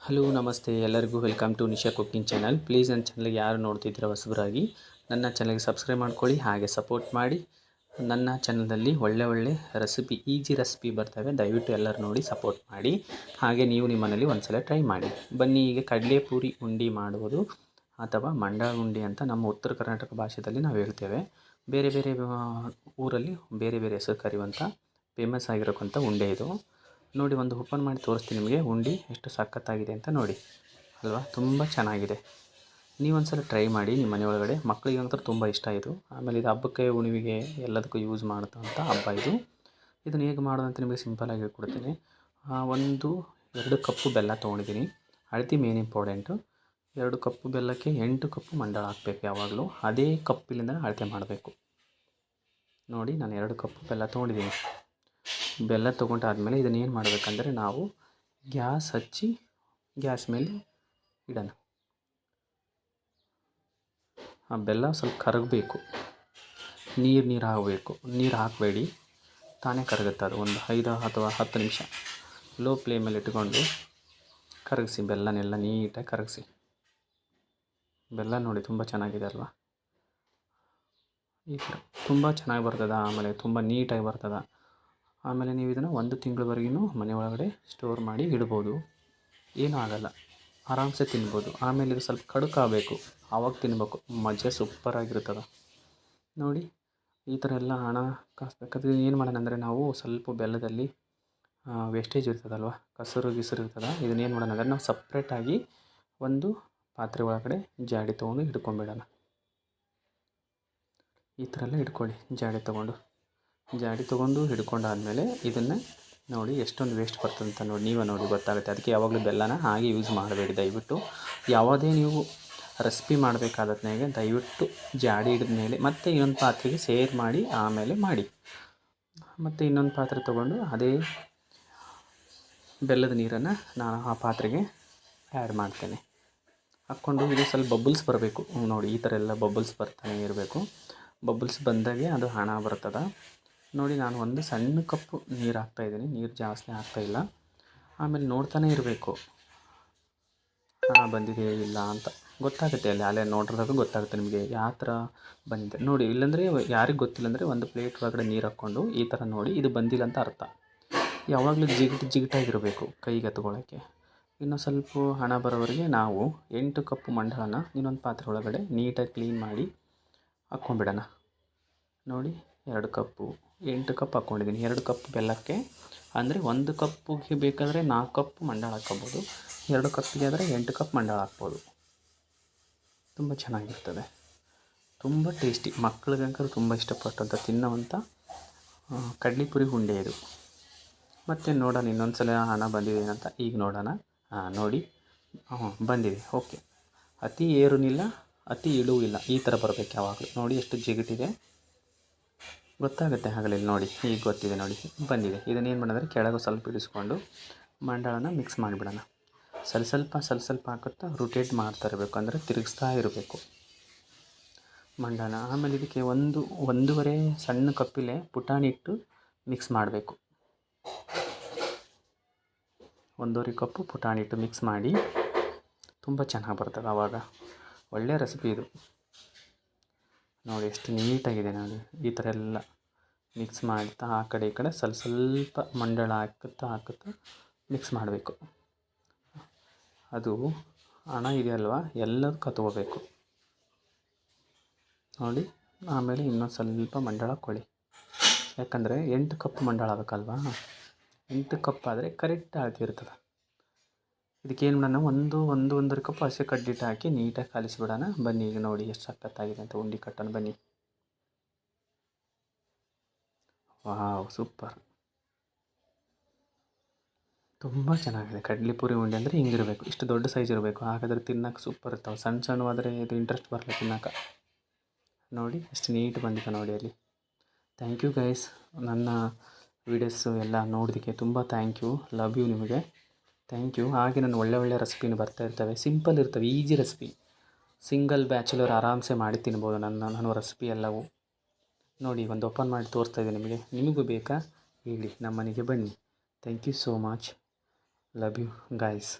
Hello ನಮಸ್ತೆ ಎಲ್ಲರಿಗೂ welcome to Nisha cooking channel. Please ನನ್ನ ಚಾನಲ್ಗೆ ಯಾರು ನೋಡ್ತಿದ್ದೀರ ಹೊಸಬರಾಗಿ ನನ್ನ ಚಾನಲ್ಗೆ ಸಬ್ಸ್ಕ್ರೈಬ್ ಮಾಡ್ಕೊಳ್ಳಿ, ಹಾಗೆ ಸಪೋರ್ಟ್ ಮಾಡಿ. ನನ್ನ ಚಾನಲಲ್ಲಿ ಒಳ್ಳೆ ರೆಸಿಪಿ, ಈಜಿ ರೆಸಿಪಿ ಬರ್ತವೆ, ದಯವಿಟ್ಟು ಎಲ್ಲರೂ ನೋಡಿ ಸಪೋರ್ಟ್ ಮಾಡಿ. ಹಾಗೆ ನೀವು ನಿಮ್ಮ ಮನೇಲಿ ಒಂದ್ಸಲ ಟ್ರೈ ಮಾಡಿ. ಬನ್ನಿ, ಈಗ ಕಡಲೆಪುರಿ ಉಂಡೆ ಮಾಡುವುದು ಅಥವಾ ಮಂಡಾಳ ಉಂಡೆ ಅಂತ ನಮ್ಮ ಉತ್ತರ ಕರ್ನಾಟಕ ಭಾಷೆಯಲ್ಲಿ ನಾವು ಹೇಳ್ತೇವೆ. ಬೇರೆ ಬೇರೆ ಊರಲ್ಲಿ ಬೇರೆ ಬೇರೆ ಹೆಸರು ಕರೆಯುವಂಥ ಫೇಮಸ್ ಆಗಿರೋಕ್ಕಂಥ ಉಂಡೆ ಇದು. ನೋಡಿ, ಒಂದು ಓಪನ್ ಮಾಡಿ ತೋರಿಸ್ತೀನಿ ನಿಮಗೆ ಉಂಡೆ ಎಷ್ಟು ಸಖತ್ತಾಗಿದೆ ಅಂತ ನೋಡಿ ಅಲ್ವಾ. ತುಂಬ ಚೆನ್ನಾಗಿದೆ. ನೀವೊಂದ್ಸಲ ಟ್ರೈ ಮಾಡಿ ನಿಮ್ಮ ಮನೆ ಒಳಗಡೆ. ಮಕ್ಕಳಿಗಂತೂ ತುಂಬ ಇಷ್ಟ ಇದು. ಆಮೇಲೆ ಇದು ಹಬ್ಬಕ್ಕೆ, ಉಣಿವಿಗೆ ಎಲ್ಲದಕ್ಕೂ ಯೂಸ್ ಮಾಡೋಂಥ ಹಬ್ಬ ಇದು. ಇದನ್ನು ಹೇಗೆ ಮಾಡೋದಂತ ನಿಮಗೆ ಸಿಂಪಲಾಗಿ ಹೇಳ್ಕೊಡ್ತೀನಿ. 2 ಕಪ್ಪು ಬೆಲ್ಲ ತೊಗೊಂಡಿದ್ದೀನಿ. ಅಳತೆ ಮೇನ್ ಇಂಪಾರ್ಟೆಂಟು. 2 ಕಪ್ಪು ಬೆಲ್ಲಕ್ಕೆ 8 ಕಪ್ಪು ಮಂಡಾಳ ಹಾಕಬೇಕು. ಯಾವಾಗಲೂ ಅದೇ ಕಪ್ಪಿನಿಂದ ಅಳತೆ ಮಾಡಬೇಕು. ನೋಡಿ, ನಾನು 2 ಕಪ್ಪು ಬೆಲ್ಲ ತೊಗೊಂಡಿದ್ದೀನಿ. ಬೆಲ್ಲ ತೊಗೊಂಡಾದ್ಮೇಲೆ ಇದನ್ನು ಏನು ಮಾಡಬೇಕಂದ್ರೆ, ನಾವು ಗ್ಯಾಸ್ ಹಚ್ಚಿ ಗ್ಯಾಸ್ ಮೇಲೆ ಇಡೋಣ. ಆ ಬೆಲ್ಲ ಸ್ವಲ್ಪ ಕರಗಬೇಕು, ನೀರು ಆಗಬೇಕು. ನೀರು ಹಾಕಬೇಡಿ, ತಾನೇ ಕರಗುತ್ತೆ. ಅದು ಒಂದು 5 ಅಥವಾ 10 ನಿಮಿಷ ಲೋ ಫ್ಲೇಮಲ್ಲಿ ಇಟ್ಕೊಂಡು ಕರಗಿಸಿ. ಬೆಲ್ಲನೆಲ್ಲ ನೀಟಾಗಿ ಕರಗಿಸಿ. ಬೆಲ್ಲ ನೋಡಿ ತುಂಬ ಚೆನ್ನಾಗಿದೆ ಅಲ್ವಾ. ಈ ಥರ ತುಂಬ ಚೆನ್ನಾಗಿ ಬರ್ತದೆ. ಆಮೇಲೆ ತುಂಬ ನೀಟಾಗಿ ಬರ್ತದೆ. ಆಮೇಲೆ ನೀವು ಇದನ್ನು 1 ತಿಂಗಳವರೆಗೂ ಮನೆ ಒಳಗಡೆ ಸ್ಟೋರ್ ಮಾಡಿ ಇಡ್ಬೋದು. ಏನೂ ಆಗೋಲ್ಲ, ಆರಾಮ್ಸೆ ತಿನ್ಬೋದು. ಆಮೇಲೆ ಇದು ಸ್ವಲ್ಪ ಕಡುಕಾಗಬೇಕು, ಆವಾಗ ತಿನ್ಬೇಕು. ಮಜಾ ಸೂಪರಾಗಿರ್ತದೆ. ನೋಡಿ, ಈ ಥರ ಎಲ್ಲ ಹಣ ಕಾಸಬೇಕಾದ್ರೆ ಏನು ಮಾಡೋಣ ಅಂದರೆ, ನಾವು ಸ್ವಲ್ಪ ಬೆಲ್ಲದಲ್ಲಿ ವೇಸ್ಟೇಜ್ ಇರ್ತದಲ್ವ, ಕಸರು ಇರ್ತದೆ. ಇದನ್ನೇನು ಮಾಡೋಣ ಅಂದರೆ, ನಾವು ಸಪ್ರೇಟಾಗಿ ಒಂದು ಪಾತ್ರೆ ಒಳಗಡೆ ಜಾಡಿ ತೊಗೊಂಡು ಹಿಡ್ಕೊಂಬಿಡೋಣ. ಈ ಥರ ಎಲ್ಲ ಇಟ್ಕೊಳ್ಳಿ. ಜಾಡಿ ತೊಗೊಂಡು ಹಿಡ್ಕೊಂಡಾದಮೇಲೆ ಇದನ್ನು ನೋಡಿ ಎಷ್ಟೊಂದು ವೇಸ್ಟ್ ಬರ್ತದೆ ಅಂತ ನೋಡಿ, ನೀವೇ ನೋಡಿ ಗೊತ್ತಾಗುತ್ತೆ. ಅದಕ್ಕೆ ಯಾವಾಗಲೂ ಬೆಲ್ಲನ ಹಾಗೆ ಯೂಸ್ ಮಾಡಬೇಡಿ ದಯವಿಟ್ಟು. ಯಾವುದೇ ನೀವು ರೆಸಿಪಿ ಮಾಡಬೇಕಾದತ್ನಾಗೆ ದಯವಿಟ್ಟು ಜಾಡಿ ಹಿಡಿದ ಮೇಲೆ ಮತ್ತೆ ಇನ್ನೊಂದು ಪಾತ್ರೆಗೆ ಸೇರ್ ಮಾಡಿ ಆಮೇಲೆ ಮಾಡಿ. ಮತ್ತು ಇನ್ನೊಂದು ಪಾತ್ರೆ ತೊಗೊಂಡು ಅದೇ ಬೆಲ್ಲದ ನೀರನ್ನು ನಾನು ಆ ಪಾತ್ರೆಗೆ ಆ್ಯಡ್ ಮಾಡ್ತೇನೆ. ಹಾಕ್ಕೊಂಡು ಇದು ಸ್ವಲ್ಪ ಬಬಲ್ಸ್ ಬರಬೇಕು ನೋಡಿ. ಈ ಥರ ಎಲ್ಲ ಬಬಲ್ಸ್ ಬರ್ತಾನೆ ಇರಬೇಕು. ಬಬಲ್ಸ್ ಬಂದಾಗೆ ಅದು ಹಣ ಬರ್ತದೆ ನೋಡಿ. ನಾನು ಒಂದು ಸಣ್ಣ ಕಪ್ಪು ನೀರು ಹಾಕ್ತಾಯಿದ್ದೀನಿ, ನೀರು ಜಾಸ್ತಿ ಹಾಕ್ತಾಯಿಲ್ಲ. ಆಮೇಲೆ ನೋಡ್ತಾನೆ ಇರಬೇಕು ಹಣ ಬಂದಿದೆ ಇಲ್ಲ ಅಂತ. ಗೊತ್ತಾಗುತ್ತೆ, ಅಲ್ಲೇ ನೋಡಿದಾಗ ಗೊತ್ತಾಗುತ್ತೆ ನಿಮಗೆ ಯಾವ ಥರ ಬಂದಿದೆ ನೋಡಿ. ಇಲ್ಲಾಂದರೆ ಯಾರಿಗೆ ಗೊತ್ತಿಲ್ಲ ಅಂದರೆ ಒಂದು ಪ್ಲೇಟ್ ಒಳಗಡೆ ನೀರು ಹಾಕ್ಕೊಂಡು ಈ ಥರ ನೋಡಿ, ಇದು ಬಂದಿಲ್ಲ ಅಂತ ಅರ್ಥ. ಯಾವಾಗಲೂ ಜಿಗಿಟಾಗಿರಬೇಕು ಕೈಗೆ ಎತ್ಕೊಳ್ಳೋಕ್ಕೆ. ಇನ್ನು ಸ್ವಲ್ಪ ಹಣ ಬರೋವರೆಗೆ ನಾವು 8 ಕಪ್ಪು ಮಂಡಾಳನ ಇನ್ನೊಂದು ಪಾತ್ರೆ ಒಳಗಡೆ ನೀಟಾಗಿ ಕ್ಲೀನ್ ಮಾಡಿ ಹಾಕ್ಕೊಂಬಿಡೋಣ. ನೋಡಿ, 2 ಕಪ್ಪು 8 ಕಪ್ ಹಾಕ್ಕೊಂಡಿದ್ದೀನಿ. 2 ಕಪ್ ಬೆಲ್ಲಕ್ಕೆ ಅಂದರೆ 1 ಕಪ್ಪಿಗೆ ಬೇಕಾದರೆ 4 ಕಪ್ ಮಂಡಾಳ ಹಾಕ್ಕೊಬೋದು. 2 ಕಪ್ಪಿಗೆ ಆದರೆ 8 ಕಪ್ ಮಂಡಾಳ ಹಾಕ್ಬೋದು. ತುಂಬ ಚೆನ್ನಾಗಿರ್ತದೆ, ತುಂಬ ಟೇಸ್ಟಿ. ಮಕ್ಕಳಿಗಂಕರು ತುಂಬ ಇಷ್ಟಪಟ್ಟಂಥ ತಿನ್ನೋವಂಥ ಕಡಲೆಪುರಿ ಉಂಡೆ ಇದು. ಮತ್ತು ನೋಡೋಣ ಇನ್ನೊಂದು ಸಲ ಹಣ ಬಂದಿದೆ ಅಂತ. ಈಗ ನೋಡೋಣ. ನೋಡಿ, ಬಂದಿದೆ. ಓಕೆ, ಅತಿ ಏರುನಿಲ್ಲ, ಅತಿ ಇಳುವೂ ಇಲ್ಲ, ಈ ಥರ ಬರಬೇಕು ಯಾವಾಗಲೂ. ನೋಡಿ ಎಷ್ಟು ಜಿಗಿಟಿದೆ ಗೊತ್ತಾಗುತ್ತೆ ಹಗಲಲ್ಲಿ. ನೋಡಿ, ಈಗ ಗೊತ್ತಿದೆ ನೋಡಿ, ಬಂದಿದೆ. ಇದನ್ನೇನು ಮಾಡೋದಂದರೆ, ಕೆಳಗೆ ಸ್ವಲ್ಪ ಇಳಿಸ್ಕೊಂಡು ಮಂಡಾಳನ ಮಿಕ್ಸ್ ಮಾಡಿಬಿಡೋಣ. ಸ್ವಲ್ಪ ಹಾಕುತ್ತಾ ರೊಟೇಟ್ ಮಾಡ್ತಾ ಇರಬೇಕು, ಅಂದರೆ ತಿರುಗಿಸ್ತಾ ಇರಬೇಕು ಮಂಡಾಳ. ಆಮೇಲೆ ಇದಕ್ಕೆ 1.5 ಸಣ್ಣ ಕಪ್ಪಿಲೆ ಪುಟಾಣಿ ಇಟ್ಟು ಮಿಕ್ಸ್ ಮಾಡಬೇಕು. 1.5 ಕಪ್ಪು ಪುಟಾಣಿ ಇಟ್ಟು ಮಿಕ್ಸ್ ಮಾಡಿ, ತುಂಬ ಚೆನ್ನಾಗಿ ಬರ್ತದೆ ಆವಾಗ. ಒಳ್ಳೆಯ ರೆಸಿಪಿ ಇದು ನೋಡಿ, ಎಷ್ಟು ನೀಟಾಗಿದೆ ನೋಡಿ. ಈ ಥರ ಎಲ್ಲ ಮಿಕ್ಸ್ ಮಾಡ್ತಾ ಆ ಕಡೆ ಈ ಕಡೆ ಸ್ವಲ್ಪ ಮಂಡಾಳ ಹಾಕುತ್ತಾ ಮಿಕ್ಸ್ ಮಾಡಬೇಕು. ಅದು ಹಣ ಇದೆಯಲ್ವ ಎಲ್ಲದಕ್ಕೂ ಕತ್ಕೋಬೇಕು ನೋಡಿ. ಆಮೇಲೆ ಇನ್ನೊಂದು ಸ್ವಲ್ಪ ಮಂಡಾಳ ಹಾಕ್ಕೊಳ್ಳಿ, ಯಾಕಂದರೆ 8 ಕಪ್ ಮಂಡಾಳ ಆಗಬೇಕಲ್ವಾ. 8 ಕಪ್ ಆದರೆ ಕರೆಕ್ಟ್ ಅಳತೆ ಇರ್ತದೆ. ಇದಕ್ಕೇನು ಮಾಡೋಣ, 1.5 ಕಪ್ ಹಸಿ ಕಡ್ಡಿಟ್ಟು ಹಾಕಿ ನೀಟಾಗಿ ಕಲಿಸಿಬಿಡೋಣ. ಬನ್ನಿ, ಈಗ ನೋಡಿ ಎಷ್ಟು ಸಖತ್ತಾಗಿದೆ ಅಂತ ಉಂಡೆ ಕಟ್ಟೋಣ ಬನ್ನಿ. ವಾವ್, ಸೂಪರ್, ತುಂಬ ಚೆನ್ನಾಗಿದೆ. ಕಡಲೆಪುರಿ ಉಂಡೆ ಅಂದರೆ ಹಿಂಗಿರಬೇಕು, ಇಷ್ಟು ದೊಡ್ಡ ಸೈಜ್ ಇರಬೇಕು. ಹಾಗಾದರೆ ತಿನ್ನೋಕೆ ಸೂಪರ್ ಇರ್ತಾವೆ. ಸಣ್ಣವಾದರೆ ಇದು ಇಂಟ್ರೆಸ್ಟ್ ಬರಲ್ಲ ತಿನ್ನೋಕೆ. ನೋಡಿ ಎಷ್ಟು ನೀಟ್ ಬಂದಿದೆ ನೋಡಿ ಅಲ್ಲಿ. ಥ್ಯಾಂಕ್ ಯು ಗೈಸ್, ನನ್ನ ವೀಡಿಯೋಸು ಎಲ್ಲ ನೋಡೋದಕ್ಕೆ ತುಂಬ ಥ್ಯಾಂಕ್ ಯು. ಲವ್ ಯು ನಿಮಗೆ, ಥ್ಯಾಂಕ್ ಯು. ಹಾಗೆ ನಾನು ಒಳ್ಳೆ ರೆಸಿಪಿನ ಬರ್ತಾ ಇರ್ತವೆ, ಸಿಂಪಲ್ ಇರ್ತವೆ, ಈಜಿ ರೆಸಿಪಿ. ಸಿಂಗಲ್ ಬ್ಯಾಚುಲರ್ ಆರಾಮ್ಸೆ ಮಾಡಿ ತಿನ್ಬೋದು ನನ್ನ ರೆಸಿಪಿ ಎಲ್ಲವೂ. ನೋಡಿ, ಒಂದು ಓಪನ್ ಮಾಡಿ ತೋರಿಸ್ತಾ ಇದ್ದೀನಿ ನಿಮಗೂ ಬೇಕಾ ಹೇಳಿ, ನಮ್ಮ ಮನೆಗೆ ಬನ್ನಿ. Thank you so much. Love you guys.